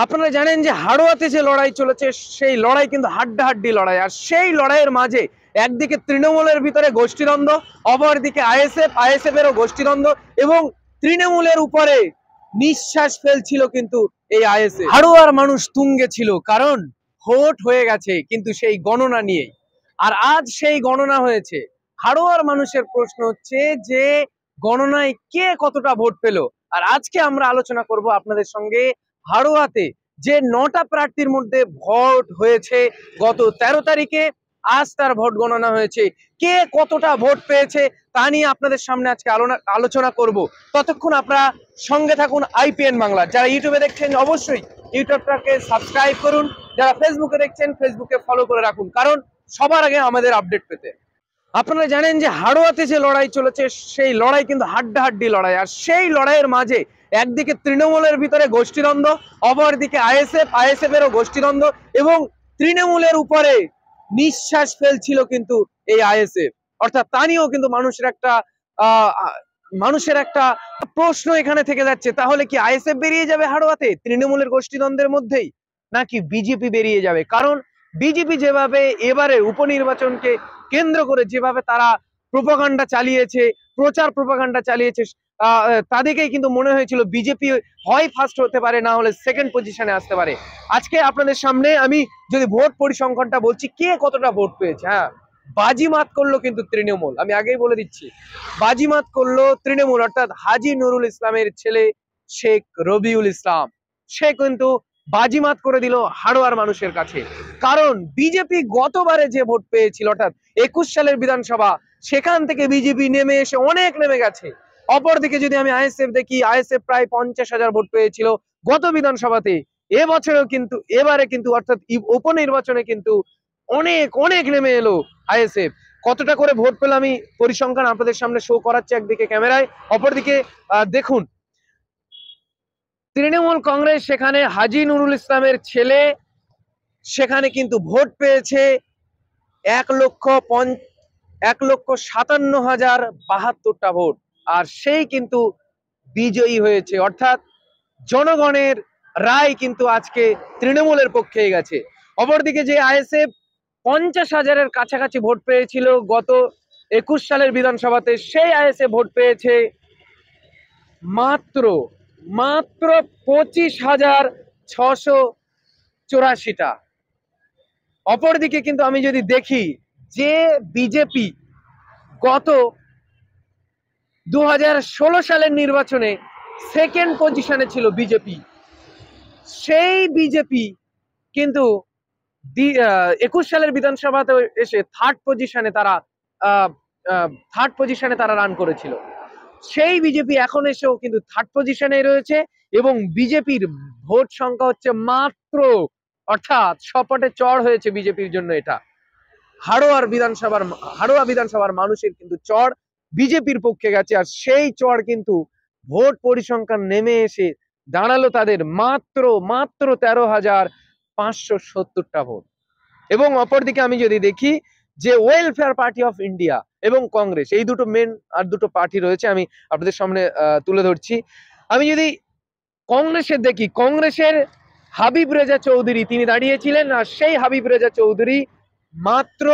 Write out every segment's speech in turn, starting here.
আপনারা জানেন যে হাড়োয়াতে যে লড়াই চলেছে সেই লড়াই কিন্তু হাড্ডাহাড্ডি লড়াই। আর সেই লড়াইয়ের মাঝে একদিকে তৃণমূলের ভিতরে গোষ্ঠীদ্বন্দ্ব, অপরদিকে আইএসএফ এরও গোষ্ঠীদ্বন্দ্ব এবং তৃণমূলের উপরে নিঃশ্বাস ফেলছিল কিন্তু এই আইএসএফ। হাড়োয়ার মানুষ তুঙ্গে ছিল, কারণ ভোট হয়ে গেছে কিন্তু সেই গণনা নিয়ে। আর আজ সেই গণনা হয়েছে। হাড়োয়ার মানুষের প্রশ্ন হচ্ছে যে গণনায় কে কতটা ভোট পেল। আর আজকে আমরা আলোচনা করব আপনাদের সঙ্গে হাড়োয়াতে যে 9টা প্রার্থীর মধ্যে ভোট হয়েছে গত 13 তারিখে, আজ তার ভোট গণনা হয়েছে, কে কতটা ভোট পেয়েছে তা নিয়ে আপনাদের সামনে আজকে আলোচনা করব। ততক্ষণ আপনারা সঙ্গে থাকুন আইপিএন বাংলা। যারা ইউটিউবে দেখছেন অবশ্যই ইউটিউবটাকে সাবস্ক্রাইব করুন, যারা ফেসবুকে দেখছেন ফেসবুকে ফলো করে রাখুন, কারণ সবার আগে আমাদের আপডেট পেতে। আপনারা জানেন যে হাড়োয়াতে যে লড়াই চলেছে সেই লড়াই কিন্তু হাড্ডাহাড্ডি লড়াই। আর সেই লড়াইয়ের মাঝে একদিকে তৃণমূলের ভিতরে গোষ্ঠীদ্বন্দ্ব, অপরদিকে আইএসএফ এরও গোষ্ঠীদ্বন্দ্ব এবং তৃণমূলের উপরে নিঃশ্বাস ফেলছিল কিন্তু এই আইএসএফ। অর্থাৎ তা নিয়েও কিন্তু মানুষের একটা প্রশ্ন এখানে থেকে যাচ্ছে, তাহলে কি আইএসএফ বেরিয়ে যাবে হাড়োয়াতে তৃণমূলের গোষ্ঠীদ্বন্দ্বের মধ্যেই, নাকি বিজেপি বেরিয়ে যাবে? কারণ বিজেপি যেভাবে এবারে উপনির্বাচনকে কেন্দ্র করে যেভাবে তারা প্রোপাগান্ডা চালিয়েছে, প্রোপাগান্ডা চালিয়েছে, তাদেরকেই কিন্তু মনে হয়েছিল বিজেপি হয় ফার্স্ট হতে পারে, না হলে সেকেন্ড পজিশনে আসতে পারে। আজকে আপনাদের সামনে আমি যদি ভোট পরিসংখ্যানটা বলছি কে কতটা ভোট পেয়েছে। হ্যাঁ, বাজিমাত করলো কিন্তু তৃণমূল, আমি আগেই বলে দিচ্ছি, বাজিমাত করলো তৃণমূল। অর্থাৎ হাজী নুরুল ইসলামের ছেলে শেখ রবিউল ইসলাম, সে কিন্তু বাজিমাত করে দিল হাড়োয়ার মানুষের কাছে। কারণ বিজেপি গতবারে যে ভোট পেয়েছিল, অর্থাৎ 21 সালের বিধানসভা, সেখান থেকে বিজেপি নেমে এসে অনেক নেমে গেছে। অপরদিকে যদি আমি আইএসএফ দেখি, আইএসএফ প্রায় 50,000 ভোট পেয়েছিল গত বিধানসভাতে। এবছরেও কিন্তু এবারে কিন্তু অর্থাৎ উপনির্বাচনে কিন্তু অনেক অনেক নেমে এলো আইএসএফ। কতটা করে ভোট পেল আমি পরিসংখ্যান আপনাদের সামনে শো করাচ্ছি একদিকে ক্যামেরায়, অপরদিকে দেখুন তৃণমূল কংগ্রেস, সেখানে হাজী নুরুল ইসলামের ছেলে সেখানে কিন্তু ভোট পেয়েছে 1,57,072টা ভোট। আর সেই কিন্তু বিজয়ী হয়েছে, অর্থাৎ জনগণের রায় কিন্তু আজকে তৃণমূলের পক্ষে গেছে। অপরদিকে যে আইএসএফ 50,000-এর কাছাকাছি ভোট পেয়েছিল গত 21 সালের বিধানসভাতে, সেই আইএসএফ ভোট পেয়েছে মাত্র 25,684টা। অপরদিকে কিন্তু আমি যদি দেখি যে বিজেপি গত 2016 সালের নির্বাচনে সেকেন্ড পজিশনে ছিল বিজেপি, সেই বিজেপি কিন্তু 21 সালের বিধানসভাতে এসে থার্ড পজিশনে তারা রান করেছিল। সেই বিজেপি এখন এসেও কিন্তু থার্ড পজিশনে রয়েছে এবং বিজেপির ভোট সংখ্যা হচ্ছে মাত্র, অর্থাৎ সপটে চড় হয়েছে বিজেপির জন্য। এটা হাড়োয়া বিধানসভার মানুষের কিন্তু চড় বিজেপির পক্ষে গেছে। আর সেই চড় কিন্তু ভোট পরিসংখ্যান নেমে এসে দাঁড়ালো তাদের মাত্র 13,570টা ভোট। এবং অপরদিকে আমি যদি দেখি যে ওয়েলফেয়ার পার্টি অফ ইন্ডিয়া এবং কংগ্রেস, এই দুটো মেন আর দুটো পার্টি রয়েছে, আমি আপনাদের সামনে তুলে ধরছি। আমি যদি কংগ্রেসের দেখি, কংগ্রেসের হাবিব রেজা চৌধুরী তিনি দাঁড়িয়েছিলেন, আর সেই হাবিব রেজা চৌধুরী মাত্র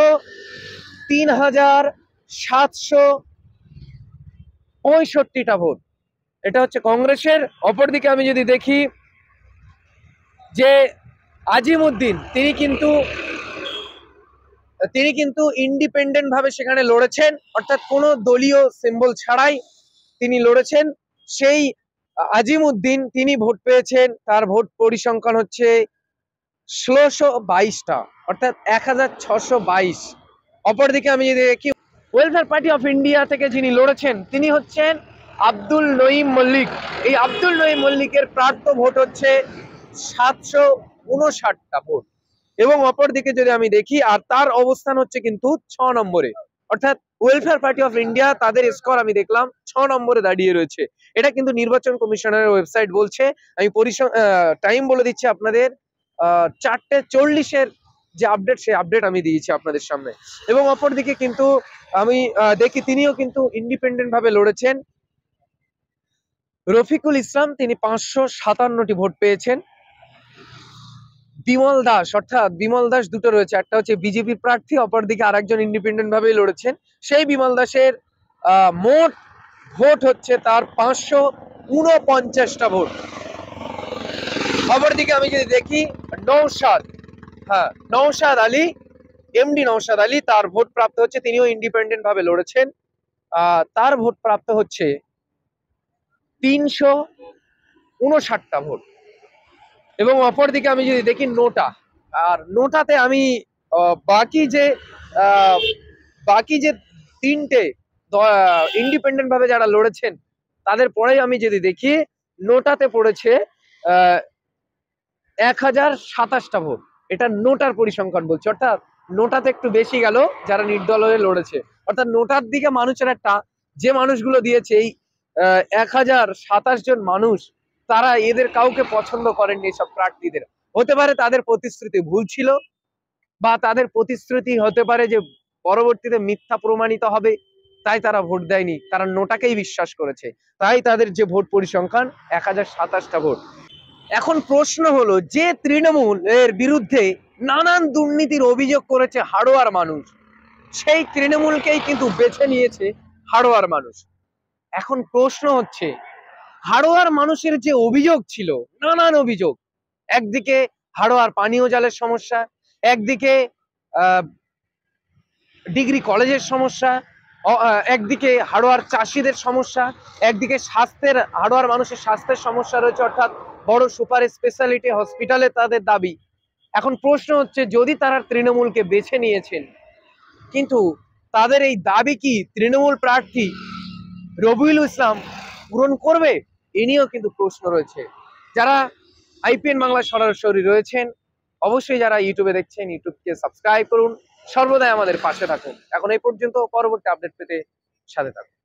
3,765টা ভোট, এটা হচ্ছে কংগ্রেসের। অপরদিকে আমি যদি দেখি যে আজিমউদ্দিন, তিনি কিন্তু ইন্ডিপেন্ডেন্ট ভাবে সেখানে লড়েছেন, অর্থাৎ কোনো দলীয় সিম্বল ছাড়াই তিনি লড়েছেন। সেই আজিমউদ্দিন তিনি ভোট পেয়েছেন, তার ভোট পরিসংখ্যান হচ্ছে 1622টা, অর্থাৎ 1622। অপরদিকে আমি যদি দেখি ওয়েলফেয়ার পার্টি অফ ইন্ডিয়া থেকে যিনি লড়েছেন তিনি হচ্ছেন আব্দুল নঈম মল্লিক। এই আব্দুল নঈম মল্লিকের প্রাপ্ত ভোট হচ্ছে 759টা ভোট। এবং অপরদিকে যদি আমি দেখি, আর তার অবস্থান হচ্ছে কিন্তু 6 নম্বরে, অর্থাৎ ওয়েলফেয়ার পার্টি অফ ইন্ডিয়া তাদের স্কোর আমি দেখলাম 6 নম্বরে দাঁড়িয়ে রয়েছে। এটা কিন্তু নির্বাচন কমিশনের ওয়েবসাইট বলছে। আমি টাইম বলে দিচ্ছি আপনাদের, 4:40-এর যে আপডেট, সেই আপডেট আমি দিয়েছি আপনাদের সামনে। এবং অপরদিকে কিন্তু আমি দেখি তিনিও কিন্তু ইন্ডিপেন্ডেন্ট ভাবে লড়েছেন, রফিকুল ইসলাম, তিনি 557টি ভোট পেয়েছেন। বিমল দাস, অর্থাৎ বিমল দাস দুটো রয়েছে, একটা হচ্ছে বিজেপি প্রার্থী, অপরদিকে আরেকজন ইন্ডিপেন্ডেন্ট ভাবেই লড়েছেন। সেই বিমল দাসের মোট ভোট হচ্ছে তার 549টা ভোট। অপরদিকে আমি যদি দেখি নওশাদ, নওশাদ আলী, এমডি নওশাদ আলী, তার ভোট প্রাপ্ত হচ্ছে, তিনিও ইন্ডিপেন্ডেন্ট ভাবে লড়েছেন, তার ভোট প্রাপ্ত হচ্ছে 359টা ভোট। এবং অপরদিকে আমি যদি দেখি নোটা, আর নোটাতে আমি বাকি যে তিনটে ইন্ডিপেন্ডেন্ট ভাবে যারা লড়েছেন তাদের পরেই আমি যদি দেখি নোটাতে পড়েছে 1027টা ভোট। এটা নোটার পরিসংখ্যান বলছে, অর্থাৎ নোটাতে একটু বেশি গেল যারা নির্দল হয়ে লড়েছে। অর্থাৎ নোটার দিকে মানুষের একটা, যে মানুষগুলো দিয়েছে এই 1027 জন মানুষ, তারা এদের কাউকে পছন্দ করেননি। এসব প্রার্থীদের হতে পারে তাদের প্রতিশ্রুতি ভুল ছিল, বা তাদের প্রতিশ্রুতি হতে পারে যে পরবর্তীতে মিথ্যা প্রমাণিত হবে, তাই তারা ভোট দেয়নি, তারা নোটাকেই বিশ্বাস করেছে, তাই তাদের যে ভোট পরিসংখ্যান 1027টা ভোট। এখন প্রশ্ন হলো, যে তৃণমূল এর বিরুদ্ধে নানান দুর্নীতির অভিযোগ করেছে হাড়োয়ার মানুষ, সেই তৃণমূলকেই কিন্তু বেছে নিয়েছে হাড়োয়ার মানুষ। এখন প্রশ্ন হচ্ছে, হাড়োয়ার মানুষের যে অভিযোগ ছিল, নানান অভিযোগ, একদিকে হাড়োয়ার পানীয় জলের সমস্যা, একদিকে ডিগ্রি কলেজের সমস্যা, একদিকে হাড়োয়ার চাষিদের সমস্যা, একদিকে হাড়োয়ার মানুষের স্বাস্থ্যের সমস্যা রয়েছে, অর্থাৎ বড় সুপার স্পেশালিটি হসপিটালে তাদের দাবি। এখন প্রশ্ন হচ্ছে, যদি তারা তৃণমূলকে বেছে নিয়েছেন, কিন্তু তাদের এই দাবি কি তৃণমূল প্রার্থী রবিউল ইসলাম পূরণ করবে? এ নিয়েও কিন্তু প্রশ্ন রয়েছে। যারা আইপিএন বাংলা সরাসরি রয়েছেন, অবশ্যই যারা ইউটিউবে দেখছেন, ইউটিউবকে সাবস্ক্রাইব করুন, সর্বদাই আমাদের পাশে থাকুন। এখন এই পর্যন্ত, পরবর্তী আপডেট পেতে সাথে থাকুন।